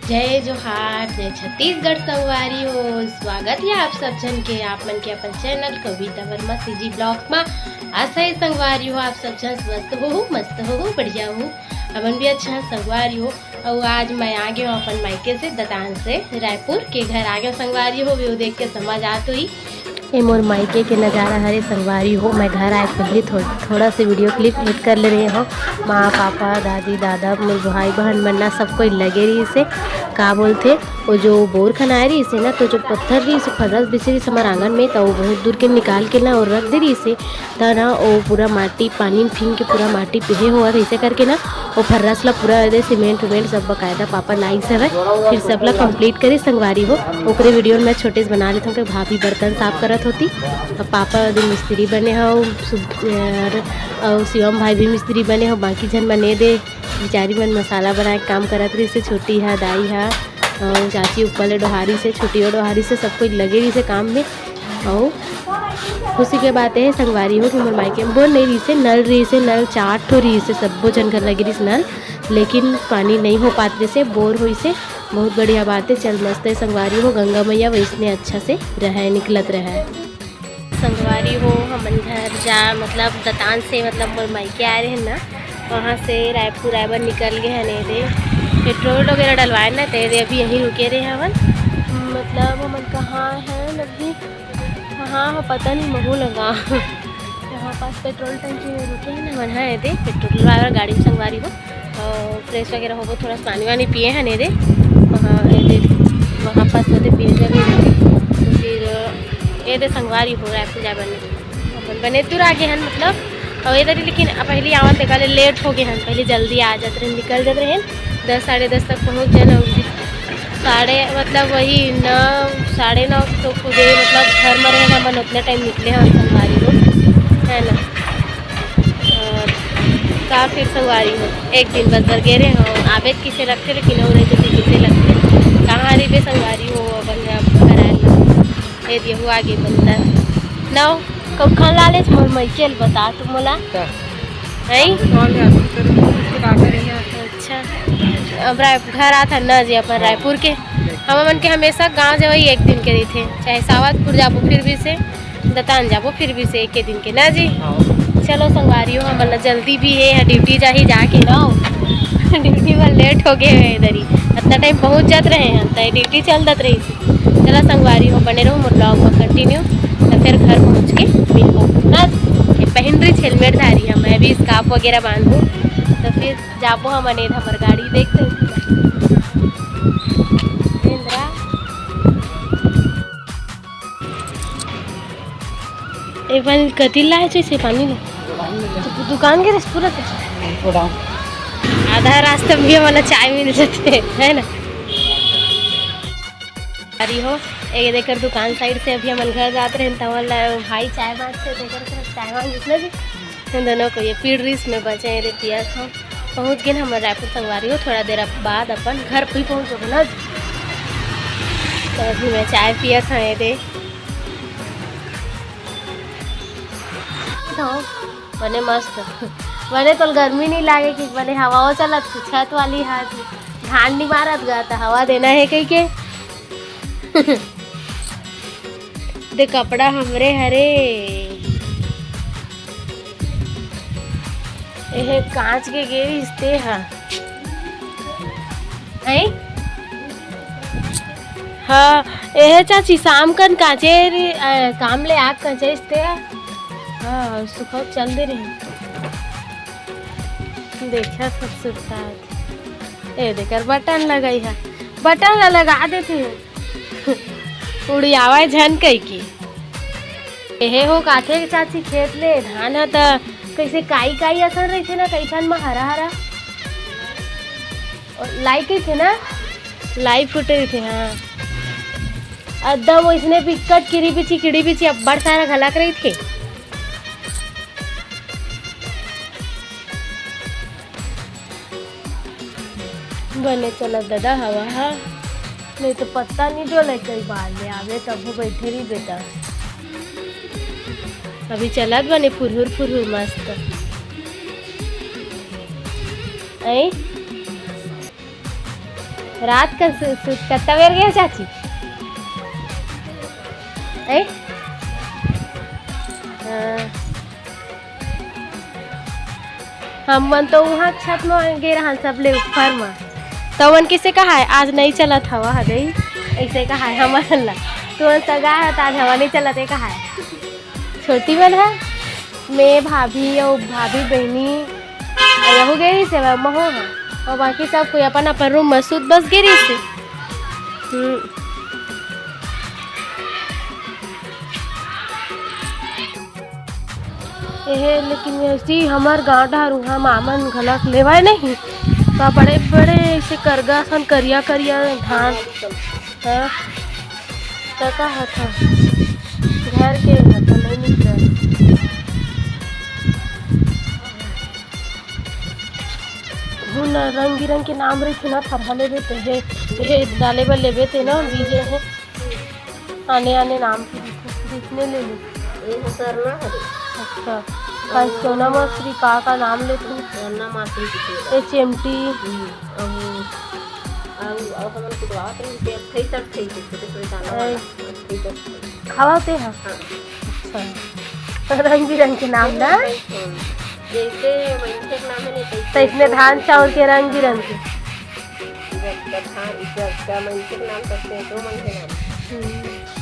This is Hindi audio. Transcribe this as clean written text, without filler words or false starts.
जय जोहार, जय छत्तीसगढ़ संगवारी हो। स्वागत है आप सब जन के आप मन के अपन चैनल कविता वर्मा सीजी ब्लॉग्स में। आशा है संगवारी हो आप सब जन स्वस्थ हो, मस्त हो, बढ़िया हो। अपन भी अच्छा संगवारी हो। और आज मैं आ गया हूँ अपन मायके से दतान से रायपुर के घर आ गया संगवारी हो। व्यू देख के समझ आ तो ही ये मोर मायके के नज़ारा हरे संगवारी हो। मैं घर आए पहले थोड़ा से वीडियो क्लिप एडिट कर ले रहे हो। माँ पापा दादी दादा मोर भाई बहन बनना सब कोई लगे रही से का बोलते वो जो बोर खनाए रही से ना, तो जो पत्थर रही से फरस बिछरी से हमारे आंगन में, तो वो बहुत दूर के निकाल के ना और रख दे रही से तो ना वो पूरा माटी पानी फींग के पूरा माटी पिहे हुआ ऐसे करके ना वो फर्रस ला पूरा दे सीमेंट वेमेंट सब बकायदा पापा लाई से है। फिर सब ला कंप्लीट करी संगवारी हो। ओकरे वीडियो में छोटे से बना लेते हूँ कि भाभी बर्तन साफ करत होती और पापा दिन मिस्त्री बने हो और शिवम भाई भी मिस्त्री बने हो। बाकी जन बने दे बेचारी मन मसाला बना के काम करत रही से, छोटी है दाई है और चाची ऊपर डोहारी से छोटी और डोहारी से सब कोई लगे रही से काम में। और खुशी के बात है संगवारी हो कि मोर मायके में बोर नहीं रही से नल 4 ठो रही से सबो जन घर लगे रही नल, लेकिन पानी नहीं हो पाते से बोर हुई से। बहुत बढ़िया बात है, चल मस्त है संगवारी हो। गंगा मैया वैसने अच्छा से रहे निकलत रहे संगवारी हो। हमन घर जा मतलब दतान से मतलब मोर मायके आ रहे हैं ना, वहाँ से रायपुर आए निकल गए हैं दे पेट्रोल वगैरह डलवाए ना तेरे अभी यहीं रुके रहे हवन। मतलब हमन कहाँ हैं अभी, हाँ पता नहीं महू लगा यहाँ पास पेट्रोल टंकी में रुके हैं ना मन है दे पेट्रोल वाला गाड़ी में संगवारी हो। और फ्रेश वगैरह हो थोड़ा पानी वानी पिए हैं दे वहाँ पास होते पिए जगह। तो फिर ये दे संगवारी हो रायपुर जाए बने बने दूर आगे हैं मतलब। और इधर लेकिन पहले आवत देखा लेट हो गए हैं, पहले जल्दी आ जाते रहे निकल जाते रहे 10 साढ़े 10 तक पहुँच जाए। मतलब वही 9 साढ़े 9 तो खुदे मतलब घर में रहेगा मन उतना टाइम निकले हैं संगवारी हो है ना। और का फिर संगवारी हो एक दिन बस बर गे रहे हो आबे किसे लगते लेकिन और जैसे किसे लगते कहाँ रही बे संगवारी हो अपन घर आए ये दिए आगे बंदा नौ कब खान लाले मोर मैकेल बता तुम मोला अच्छा। अब घर आता न जी अपन रायपुर के हम मन के हमेशा गांव जब एक दिन के रही थे, चाहे सावतपुर जाबो फिर भी से दतान जाबो फिर भी से एक दिन के ना जी। चलो संगवारी हो हम जल्दी भी है ड्यूटी जा ही जाके ना ड्यूटी में लेट हो गए हैं इधर ही इतना टाइम पहुंच जाते रहे हैं तो ड्यूटी चलत रही। चलो संगवारी हो बने रहो मोर ब्लॉग में कंटिन्यू। तो फिर घर पहुँच के मिलबो ना पहन रही हेलमेट धारी है, मैं भी स्कार्फ वगैरह बांधूँ। तो फिर जाबो हम अनेद हमार गाड़ी देखते एक कथी लाए से पानी लो तो दुकान के पूरा आधा रास्ते में भी हमारा चाय मिल जाते है ना। अरे हो एक देकर दुकान साइड से अभी हम घर जाते रहे तो भाई चाय मांगते देकर चाय मांग जितना जी हम दोनों को ये पीड़ रिस में बचे रे पिया था। पहुँच गए हमारे रायपुर संगवारी हो, थोड़ा देर बाद अपन घर पे पहुँचोगे ना। तो अभी मैं चाय पिया था दे तो बने मस्त बने तो गर्मी नहीं लागे कि बने हवा चलत छत वाली हाथ धान नहीं मारत गा तो हवा देना है कहीं के दे कपड़ा हमरे हरे ये कांच के गेरी इसते हैं हाँ ये चाची शाम कन कांचे काम ले आग कांचे इसते हाँ सुखा चल दे रही देखा सब सुखता ये देकर बटन लगाई है बटन लगा देते उड़ी आवाज झन कई की ये हो काथे चाची खेत ले धान है तो कैसे काई असर रही थे ना कैसन में हरा हरा लाई कही थे ना लाई फुट रही थे। हाँ एकदम इसने पिक्कट किड़ी पीछी अब्बड़ सारा घलक रही थी। बने चला दादा हवा हाँ नहीं तो पत्ता नहीं डोले कई बार में आवे तब बैठे रही बेटा। अभी चलत बने फुरहुर मस्त रात का कितना बेर गया चाची ए हम तो वहाँ छत में गे रहा सब ले ऊपर में तो वन किसे कहा है आज नहीं चला था वह गई ऐसे कहा है हमारा ला तो सगा है आज हवा नहीं चला थे कहा है छोटी बन है मैं भाभी और भाभी बहनी हो गई से महो और बाकी सब कोई अपन अपन रूम में सुध बस गिरी से लेकिन ऐसी हमार गाँव डर वहाँ मामन गलत लेवाए नहीं तो बड़े बड़े ऐसे करगा सन करिया करिया धान है तो कहा था घर के तो नहीं निकल रंग बिरंग के नाम रही थी ना फरहा ले बेते है डाले पर ले बेते ना बीजे है आने आने नाम की दिखने ले ली अच्छा कल सोना मसूरी का नाम ले तू HMT खावाते हैं अच्छा रंग बिरंग के नाम ना जैसे वैसे नाम है नहीं तो इसमें धान चावल के रंग बिरंग के धान नाम करते हैं 2 मन के नाम